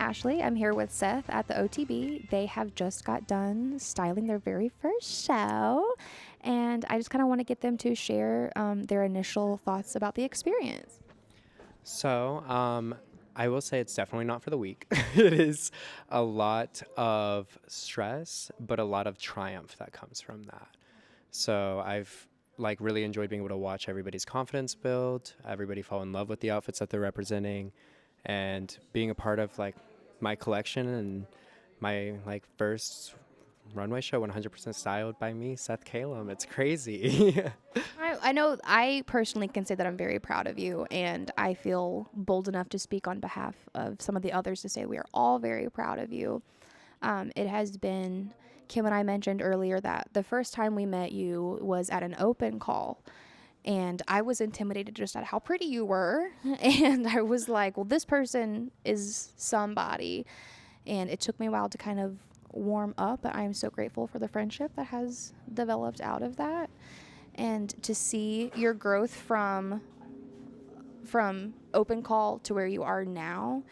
Ashleigh. I'm here with Seth at the OTB. They have just got done styling their very first show, and I just kind of want to get them to share their initial thoughts about the experience. So, I will say it's definitely not for the weak. It is a lot of stress, but a lot of triumph that comes from that. So I've really enjoyed being able to watch everybody's confidence build, everybody fall in love with the outfits that they're representing, and being a part of my collection and my first runway show 100% styled by me, Seth Caelum. It's crazy. I know I personally can say that I'm very proud of you, and I feel bold enough to speak on behalf of some of the others to say we are all very proud of you. It has been, Kim and I mentioned earlier that the first time we met you was at an open call. And I was intimidated just at how pretty you were. And I was like, well, this person is somebody. And it took me a while to kind of warm up, but I am so grateful for the friendship that has developed out of that. And to see your growth from open call to where you are now,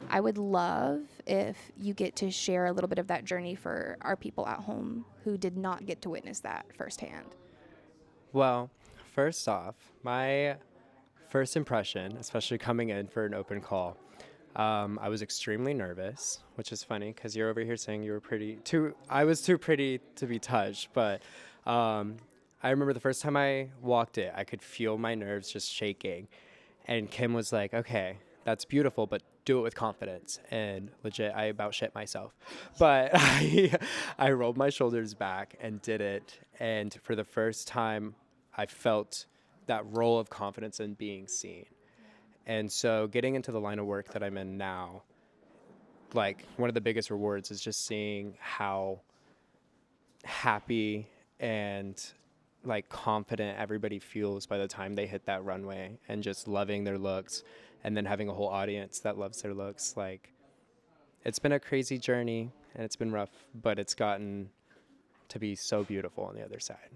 I would love if you get to share a little bit of that journey for our people at home who did not get to witness that firsthand. Well, first off, my first impression, especially coming in for an open call, I was extremely nervous, which is funny because you're over here saying you were I was too pretty to be touched, but I remember the first time I walked it, I could feel my nerves just shaking. And Kim was like, okay, that's beautiful, but do it with confidence. And legit, I about shit myself. But I rolled my shoulders back and did it. And for the first time, I felt that role of confidence in being seen. And so getting into the line of work that I'm in now, one of the biggest rewards is just seeing how happy and confident everybody feels by the time they hit that runway and just loving their looks and then having a whole audience that loves their looks. It's been a crazy journey and it's been rough, but it's gotten to be so beautiful on the other side.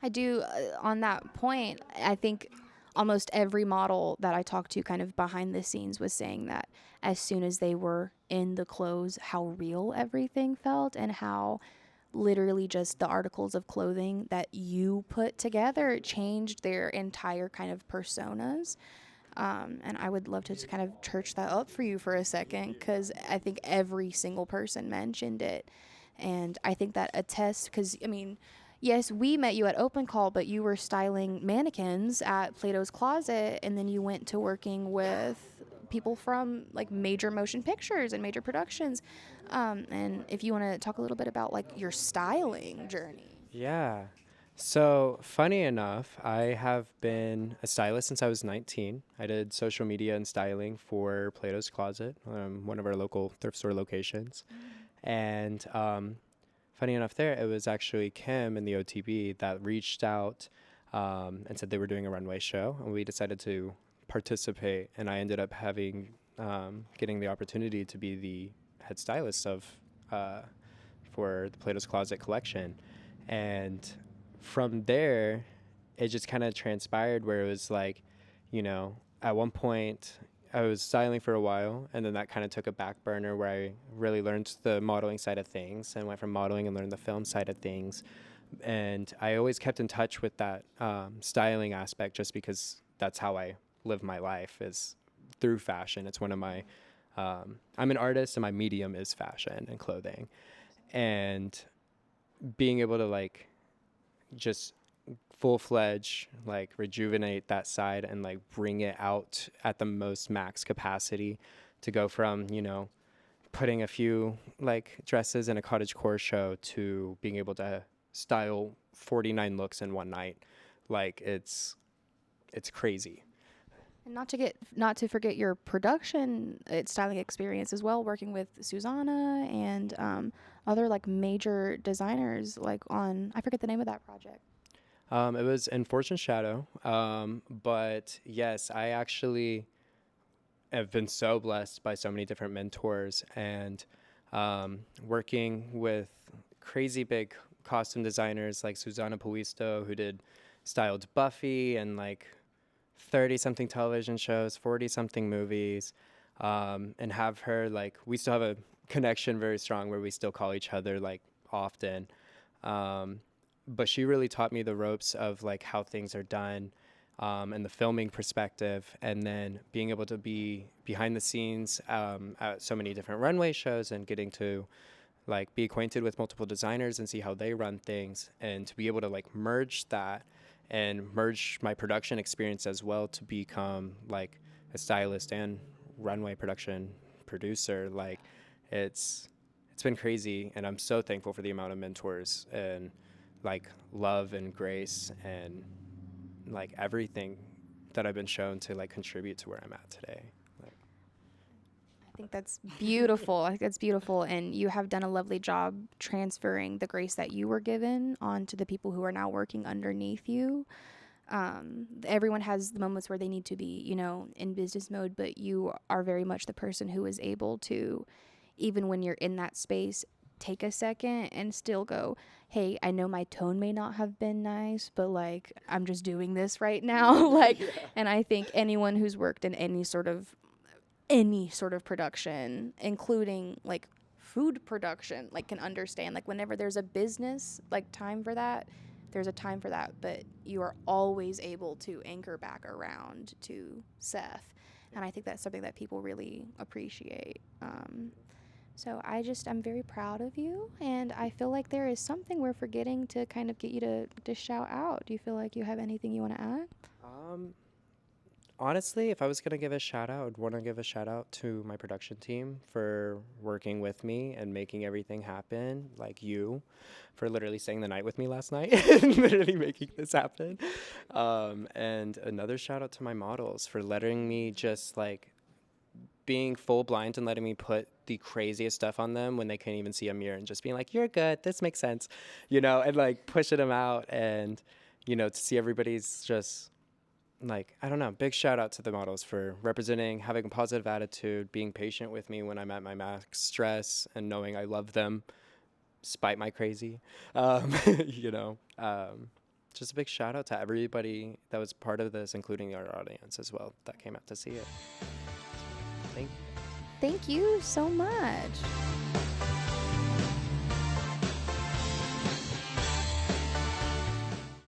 I do, on that point, I think almost every model that I talked to kind of behind the scenes was saying that as soon as they were in the clothes, how real everything felt and how literally just the articles of clothing that you put together changed their entire kind of personas. And I would love to just kind of church that up for you for a second because I think every single person mentioned it. And I think that attests, because, I mean, yes, we met you at Open Call, but you were styling mannequins at Plato's Closet, and then you went to working with people from major motion pictures and major productions. And if you want to talk a little bit about your styling journey. Yeah. So, funny enough, I have been a stylist since I was 19. I did social media and styling for Plato's Closet, one of our local thrift store locations. And funny enough, it was actually Kim in the OTB that reached out and said they were doing a runway show, and we decided to participate. And I ended up getting the opportunity to be the head stylist for the Plato's Closet collection. And from there, it just kind of transpired where it was at one point I was styling for a while, and then that kind of took a back burner where I really learned the modeling side of things and went from modeling and learned the film side of things. And I always kept in touch with that styling aspect just because that's how I live my life, is through fashion. It's one of my, I'm an artist and my medium is fashion and clothing. And being able to just full-fledged rejuvenate that side and bring it out at the most max capacity to go from putting a few dresses in a cottage-core show to being able to style 49 looks in one night. It's crazy. And not to forget your production styling experience as well, working with Susanna and other major designers on, I forget the name of that project. It was in Fortune's Shadow, but yes, I actually have been so blessed by so many different mentors and working with crazy big costume designers like Susanna Puisto, who styled Buffy and 30-something television shows, 40-something movies. and have her, like, we still have a connection very strong where we still call each other like often. But she really taught me the ropes of like how things are done, and the filming perspective, and then being able to be behind the scenes at so many different runway shows and getting to like be acquainted with multiple designers and see how they run things, and to be able to like merge that and merge my production experience as well to become like a stylist and runway production producer. Like it's been crazy, and I'm so thankful for the amount of mentors and like love and grace and like everything that I've been shown to like contribute to where I'm at today. Like, I think that's beautiful. I think that's beautiful. And you have done a lovely job transferring the grace that you were given onto the people who are now working underneath you. Everyone has the moments where they need to be, you know, in business mode, but you are very much the person who is able to, even when you're in that space, take a second and still go, hey, I know my tone may not have been nice, but like, I'm just doing this right now. Like, yeah. And I think anyone who's worked in any sort of production, including like food production, like can understand, like whenever there's a business, like time for that, there's a time for that, but you are always able to anchor back around to Seth. And I think that's something that people really appreciate. So I'm very proud of you, and I feel like there is something we're forgetting to kind of get you to shout out. Do you feel like you have anything you want to add? Honestly, if I was going to give a shout out, I'd want to give a shout out to my production team for working with me and making everything happen. Like you, for literally staying the night with me last night and literally making this happen. And another shout out to my models for letting me just like being full blind and letting me put the craziest stuff on them when they can't even see a mirror, and just being like, you're good, this makes sense, you know, and like pushing them out. And, you know, to see everybody's just like, I don't know, big shout out to the models for representing, having a positive attitude, being patient with me when I'm at my max stress, and knowing I love them despite my crazy, you know, just a big shout out to everybody that was part of this, including our audience as well that came out to see it. Thank you. Thank you so much.